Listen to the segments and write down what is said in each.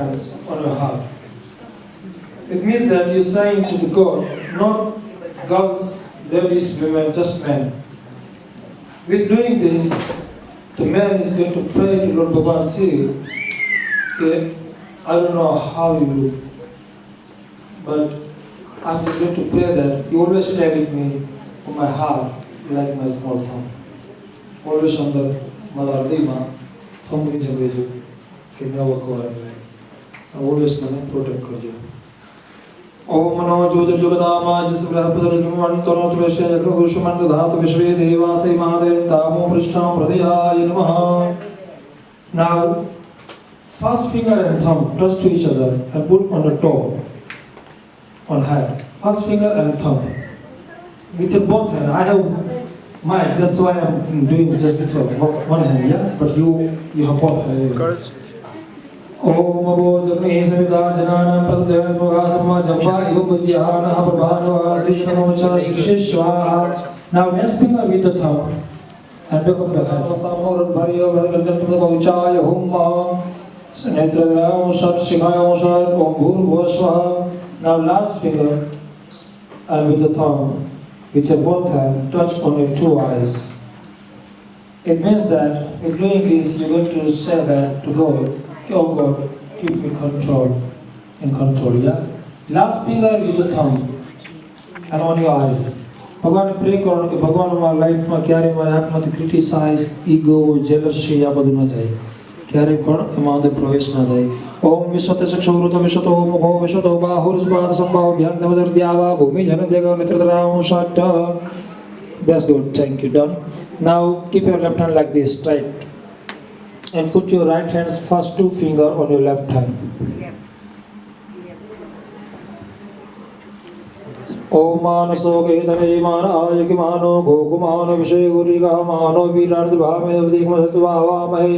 hands on your heart. It means that you're saying to the God, not gods, devils, women, just men. With doing this, the man is going to pray to Lord Bhagavan, see, okay, I don't know how you look, but I'm just going to pray that you always stay with me on my heart like my small thumb. Always on the Mother Dima, thumb in the way can never go away. I always man protect you. ओम मनो ज्योतिर्जुगदामा जिसमें पदरिकमण तनोत विषय गुरुषमन धातु विश्वे देवासे महादेव तामो पृष्ठां प्रदयाय नमः. Now, first finger and thumb touch to each other and put on the toe, on hand. First finger and thumb. With your both hand. I have mine, that's why I'm doing just this one hand, yeah? But you have both hands. ओम अबोधग्नि सविता जनानां प्रत्ययमुगा समाजम्बा युगज्यानः प्रभानवा श्रीशनोचा शिक्षेश्वाहा. Now next finger with the thumb and pick up the hand. Samurad bhariyo vadagantam pavachaya humma sanetragram sat shikhayam sat om bhurvasvaha. Now last finger and with the thumb with your both hand touch on your two eyes. It means that in doing this you're going to say that to God, oh God, keep me in control, yeah? Last finger with the thumb and on your eyes. ભગવાન પ્રે કરો કે ભગવાન મારા લાઈફમાં ક્યારે મારા હાથમાંથી criticise, ego, jealousy આ બધું ન જાય, ક્યારે પણ એમાં અંદર પ્રવેશ ન થાય. ઓમ વિશ્વતે ચક્ષુવૃત વિશ્વતો મુખો વિશ્વતો બાહુર્સ્વાદ સંભાવ ભ્યાંતમજર દ્યાવા ભૂમિ જન દેગો નેત્રતરામ ષટ. That's good, thank you, done. Now keep your left hand like this, straight. And put your right hand's first two finger on your left hand. Om Manaso Gedane Manaya Kimano Gokumano Visheguriga Mano Virad Bhame Vamahe.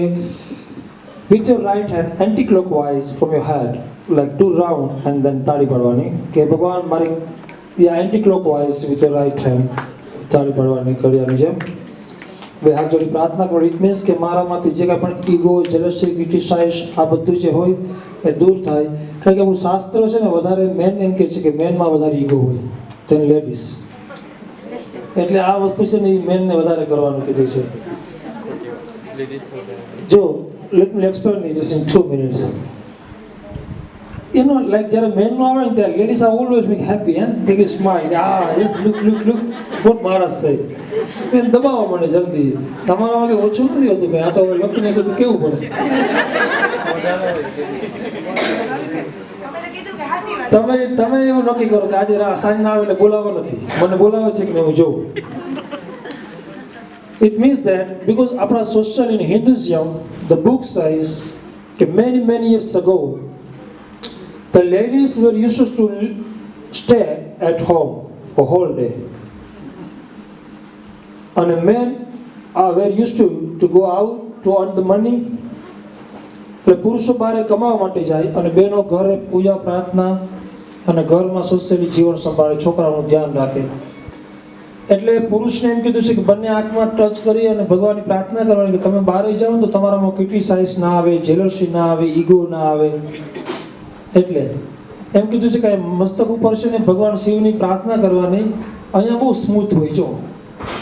With your right hand anti-clockwise from your head, like two round and then Tadi Padwani. Okay, Bhagwan Mari, yeah, anti-clockwise with your right hand. Tadi Padwani Karyani Jem. બે હાથ જોડી પ્રાર્થના કરો. It means કે મારામાંથી જે કાંઈ પણ ego, jealousy, criticise આ બધું જે હોય એ દૂર થાય. કારણ કે આપણું શાસ્ત્ર છે ને વધારે મેન એમ કહે છે કે મેનમાં વધારે ઈગો હોય તેન લેડીઝ, એટલે આ વસ્તુ છે ને એ મેનને વધારે કરવાનું કીધું છે. જો let me explain this in 2 minutes. You know, like જ્યારે મેનનું આવે ને ત્યારે ladies are always be happy, they can smile, look what માણસ છે મેં દબાવવા મળે જલ્દી. તમારામાં કંઈ ઓછું નથી હોતું ભાઈ, આ તો હવે લખીને કીધું કેવું પડે. તમે એવું નક્કી કરો કે આજે સાંજ ના આવે એટલે બોલાવવા નથી, મને બોલાવે છે કે હું જોઉં. It means that because આપણા social in Hinduism, the book says that many years ago the ladies were used to stay at home a whole day and the men were used to go out to earn the money. એટલે પુરુષો બહાર કમાવા માટે જાય અને બહેનો ઘરે પૂજા પ્રાર્થના અને ઘરમાં સોશિયલી જીવન સંભાળે, છોકરાઓનું ધ્યાન રાખે. એટલે પુરુષને એમ કીધું છે કે બંને આંખમાં ટચ કરી અને ભગવાનની પ્રાર્થના કરવાની કે તમે બહાર જાઓ તો તમારામાં ક્રિટિસાઇઝ ના આવે, જેલસી ના આવે, ઈગો ના આવે. એટલે એમ કીધું છે કે મસ્તક ઉપર છે ને ભગવાન શિવની પ્રાર્થના કરવાની. અહીંયા બહુ સ્મૂથ હોય, જો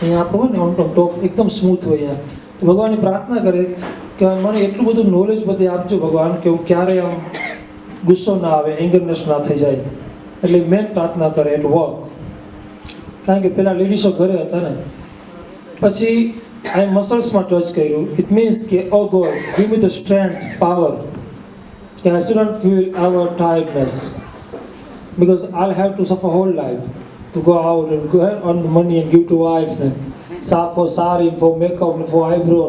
અહીંયા આપણું હોય ને ઓન ટોપ એકદમ સ્મૂથ હોય. અહીંયા ભગવાનની પ્રાર્થના કરે કે મને એટલું બધું નોલેજ બધે આપજો ભગવાન કે હું ક્યારેય આમ ગુસ્સો ના આવે, એંગરનેસ ના થઈ જાય. એટલે મેન પ્રાર્થના કરે એટ વર્ક. કારણ કે પેલા લેડીઝો ઘરે હતા ને, પછી આ મસલ્સમાં ટચ કર્યું. ઇટ મીન્સ કે O God give me the strength, power. I shouldn't feel our tiredness because I'll have to suffer whole life to go out and go earn money and give to wife, for sari, for makeup, for eyebrow.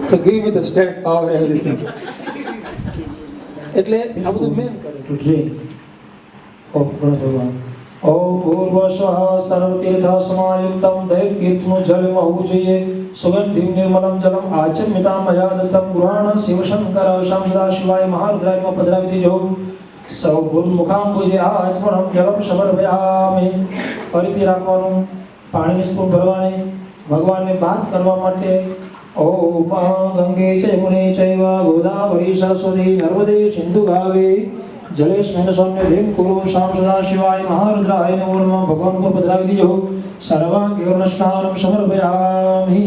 So give me the strength, power, everything. એટલે આ બધું main કરે to drink. Oh, ભગવાન. ઓમ ભૂર્ભુવઃ સર્વતીર્થ સમાયુક્તમ દૈવકીર્તનું જલ હોવું જોઈએ. સુગંધિમ નિર્મલમ જલમ આચમ્યતામ મયા દત્તમ ગૃહાણ શિવશંકર શામસદા શિવાય મહારુદ્રાયમાં પધરાવી દેજો. સૌ ગુરુમુખાંબુજે આચમનમ જલમ સમર્પયામિ. ફરીથી રાખવાનું, પાણીની સ્પૂન ભરવાની, ભગવાનને બાથ કરવા માટે ओम गंगे च यमुने चैव गोदावरी सरस्वती नर्मदे सिंधु गावे जलेस्मिन् सन्निधिं कुरु शां सदाशिवाय महारुद्राय नमो नमः। भगवान को भद्रावती दीजिए सर्वांगीर्णस्नानं समर्पयामि।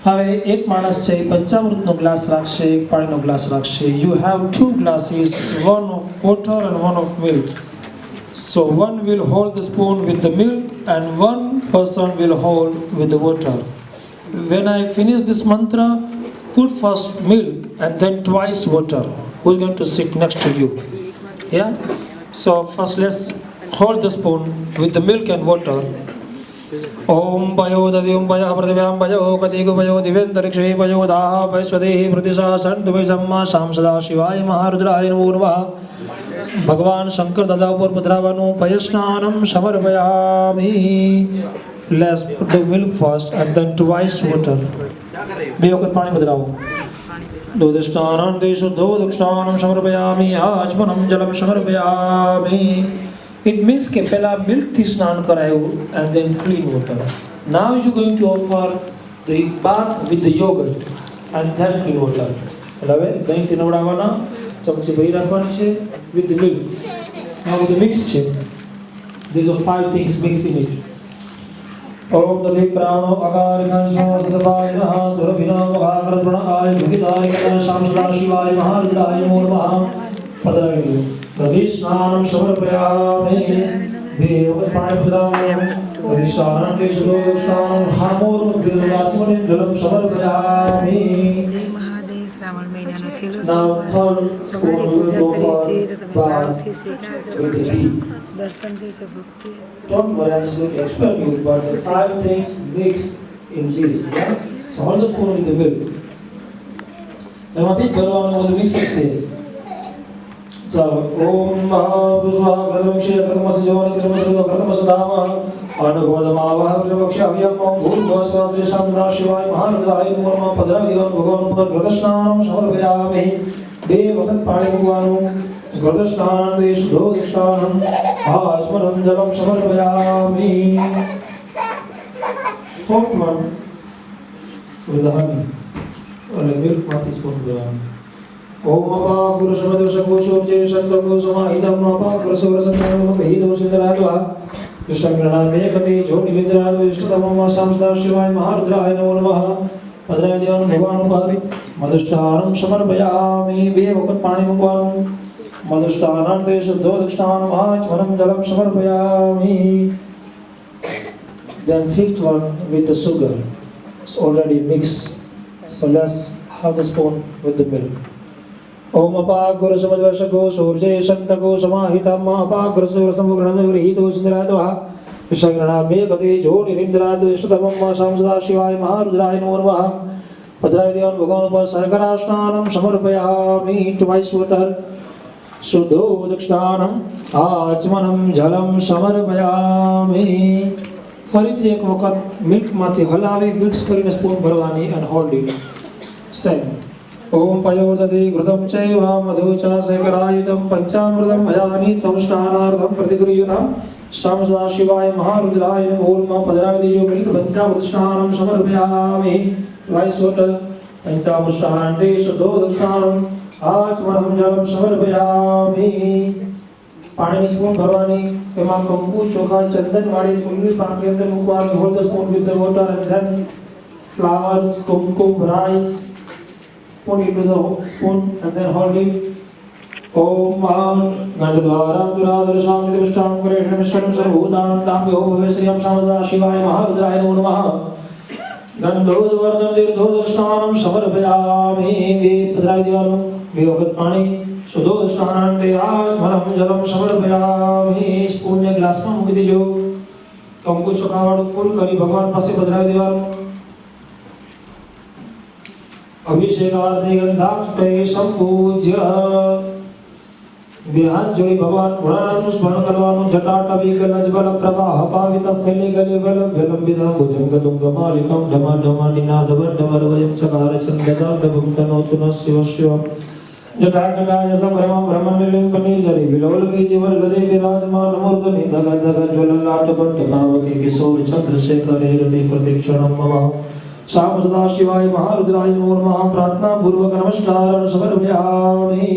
હવે એક માણસ છે પંચામૃતનો ગ્લાસ રાખશે, એક પાણીનો ગ્લાસ રાખશે. You have two glasses, one of water and one of milk. So one will hold the spoon with the milk and one person will hold with the water. When I finish this mantra, put first milk and then twice water. Who's going to sit next to you? Yeah? So first let's hold the spoon with the milk and water. ओम भयो दधिं भयो पृथिव्यां भयो कतिगु भयो दिव्यन्तरिक्षे भयो दाः वैश्वदेहि प्रतिशा सन्तुमे सम्मा शाम सदा शिवाय महारुद्राय नमो नमः। भगवान शंकर दादा ऊपर पधरावानुं पयस्नानं समर्पयामि. Let's put the milk first and then twice water. બે વખત પાણી પધરાવો. દોદસ્નાनं દેશુદ્ધો દક્ષાनं સમર્પયામિ આચમनं જलं સમર્પયામિ. It means કે પહેલા મિલ્ક થી સ્નાન કરાયું and then clean water. Now you going to offer the bath with the yogurt and then clean water. હવે દહીં થી નવડાવવાના, ચમચી ભરી રાખવાની છે with the milk. Now with the mix છે. These are 5 things mixed in it. ओम दधि प्राणो अकार घनश्याम सदायनः सर्वविना महाकृतप्रणआय भुगिताय शाम सदा शिवाय महारुद्राय नमो नमः. पधरावी दधि स्नानं समर्पयामि. બે વખત પાણી પધરાવો. દધિ સ્નાनं દેશુદ્ધો દક્ષાनं હામોર્મુદ્ગિર્વાચમનિં જलं સમર્પયામિ. શ્રાવણ મહિનાનો છેલ્લો Now third spoon we will go for bath with the ghee. દર્શનથી જ ભક્તિ. Don't worry, I'm just explain you, but the 5 things mixed in this. Yeah? So hold the spoon with the milk. એમાંથી ભરવાનું બધું mix છે. ચાલો ઓમ મહાભૂષા પ્રથમક્ષે પ્રથમસ્ય John પ્રથમસ્ય પ્રથમસ્ય ધામ અનુભવદમાવહ પ્રભક્ષાવ્યમ ભૂર્ભુવસ્વાસે શાંતા શિવાય મહારુદ્રાય નમો નમઃ. પધરાવી દેવાનું ભગવાન ઉપર ઘૃતસ્નાનં સમર્પયામિ. બે વખત પાણી મૂકવાનું. घृतस्नानं देशुद्धो दक्षानं आचमनं जलं समर्पयामि. Fourth one with the honey or the milk માંથી spoon ભરવાનું. ओम अपा पुरुषमदवशको शोचे शब्दको समाहितं अपा पुरुषवरसंज्ञानं महितो सिद्धरात्वा कृष्णग्रहणामे कति जो निलिन्द्राद इष्टतमं संसदा शिवाय महारुद्राय नमो नमः. पधरावी દેવાનું ભગવાન ઉપર. મધુષ્ટાનં સમર્પયામિ. બે વખત પાણી મૂકવાનું. मधुष्टानं देशुद्धो दक्षानं आचमनं जलं समर्पयामि. Then fifth one with the sugar. It's already mixed. So let's have the spoon with the milk. ओम अपाग्र समद्वशको सूर्ये शन्तको समाहितं अपाग्र सूर्यसमुग्रहं गृहीतो सिद्धरात्वा कृष्णग्रहणामे कति जो निलिन्द्राद इष्टतमं संसदा शिवाय महारुद्राय नमो नमः. पधरावी देવાનું ભગવાન ઉપર. શર્કરાસ્નાनं સમર્પયામિ. twice water. शुद्धो दक्षानं आचमनं जलं समर्पयामि. ફરીથી એક વખત મિલ્કમાંથી હલાવી મિક્સ કરીને સ્પૂન ભરવાની and hold it. Same. ओम पयोदधि घृतं चैव मधु च शर्करायुतं पञ्चामृतं मया नीतं स्नानार्थं प्रतिगृह्यतां शाम सदा शिवाय महारुद्राय नमो नमः. पधरावी देજો मिल्क पञ्चामृत स्नानं समर्पयामि. twice water. पञ्चामृत स्नानं देशुद्धो दक्षानं आचमनं जलं समर्पयामि. પાણીની સ્પૂન ભરવાની. એમાં કંકુ ચોખા ચંદન વાળી ફૂલની પાણી અંદર મૂકવાની. Hold the spoon with the water and then flowers kumkum rice. Put it to the spoon and then hold it. Om Gandhadvaram Duradharasham Nidvishtam Kuresham Sarvbhutam Tambhyo Bhavesyam Samada Shivaya Maharudraya Namo Namaha. Gandhodvardham Dirthodashtanam Samarpayami. પધરાવી દેવાનું. બે વખત પાણી. શુદ્ધોદષ્ટાનં આચમनं જલમ સમર્પયામિ. સ્પૂનને ગ્લાસમાં મૂકી દેજો. કંકુ ચોખાવાળું ફૂલ કરી ભગવાન પાસે પધરાવી દેવાનું. અભિષેકાર્થે ગંધાક્ષતે સંપૂજ્ય. બે હાથ જોડી ભગવાન ભોળાનાથનું સ્મરણ કરવાનું. જટાટવી ગલજબલ પ્રવાહ પાવિત સ્થલે ગલે બલ વિલંબિતં ભુજંગ તુંગમાલિકં ઢમ ઢમ નિનાદવર ડમર વયમ ચકાર ચંદદા ડભમ તનોતુ ન શિવ શિવ. જટાટકાય સંભ્રમં ભ્રમનિલિં પનિર્જરી વિલોલ બીજવર ગદે વિરાજમાન મૂર્ધનિ ધગ ધગ જ્વલલાટ પટ્ટ ભાવકે કિશોર ચંદ્રશેખરે હૃદય પ્રતિક્ષણં મમ. श्याम सदा शिवाय महारुद्राय नमो नमः प्रार्थना पूर्वक नमस्कार समर्पयामि।